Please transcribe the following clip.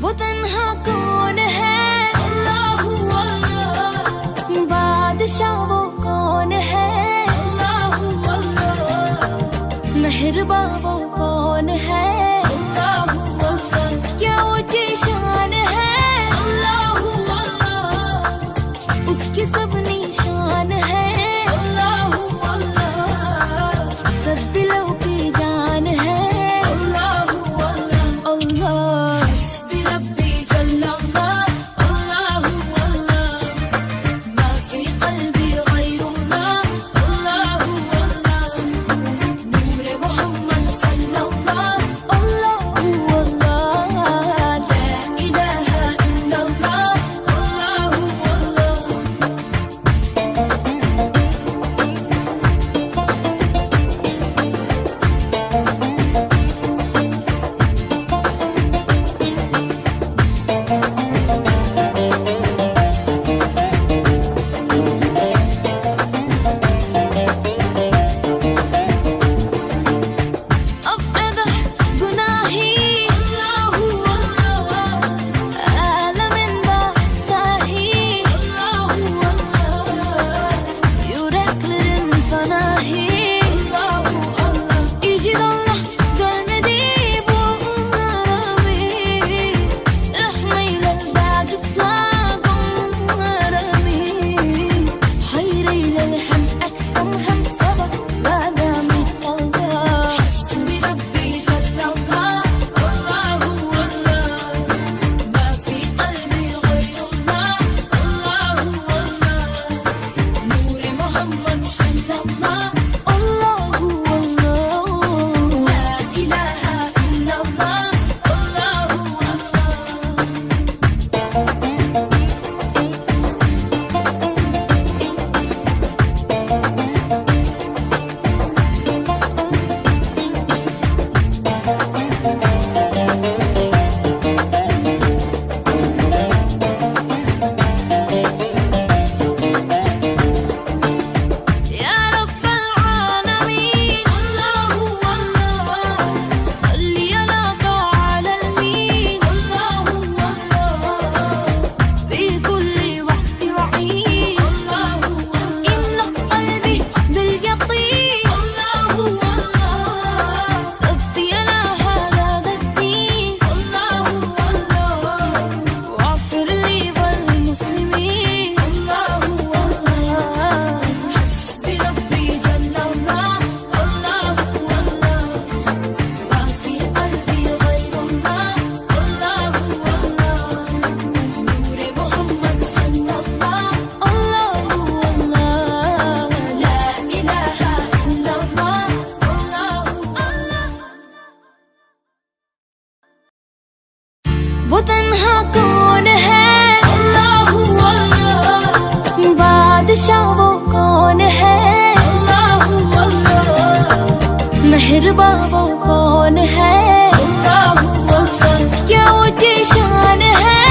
वो तन्हा कौन है, अल्लाह अल्लाह। बादशाह वो कौन है, अल्लाह अल्लाह। मेहरबां वो कौन है, अल्लाह अल्लाह। क्या ऊंची शान है, अल्लाह अल्लाह। उसकी सब निशान है, अल्लाह अल्लाह। सब दिलों की जान है, अल्लाह अल्लाह अल्लाह। हस्बी रब्बी जल्लल्लाह, अल्लाह अल्लाह। मा फी क़ल्बी गैरुल्लाह, अल्लाह अल्लाह। नूर मोहम्मद सल्लल्लाह, अल्लाह अल्लाह। ला इलाहा इल्लल्लाह, अल्लाह अल्लाह। أفقد جناحي، الله الله. ألم بحساهي، الله الله. Yüreklerin fanahi, Allah Allah. İcid Allah görmedi bu harami. Rahmeyle البعد تصلاقهم harami. Hayreyle hem aksam hem sabah ودامي الله. حسبي ربي جل الله، الله الله. ما في قلبي غير الله، الله الله. نور محمد صلى الله، الله الله. لا إله إلا الله، الله الله. يا رب العالمين، الله الله. صلي على طه العالمين، الله الله. في كل وقت وحين، الله الله. املأ قلبي باليقين، الله الله. ابقي على هذا الدين، الله الله. واغفر لي وللمسلمين، الله الله. حسبي ربي جل الله، الله الله. ما في قلبي غير الله، الله الله. نور محمد صلى الله، الله الله. لا إله إلا الله، الله الله. वो तन्हा कौन है, अल्लाह अल्लाह। बादशाह वो कौन है, अल्लाह अल्लाह। मेहरबां वो कौन है, अल्लाह अल्लाह। क्या ऊंची शान है,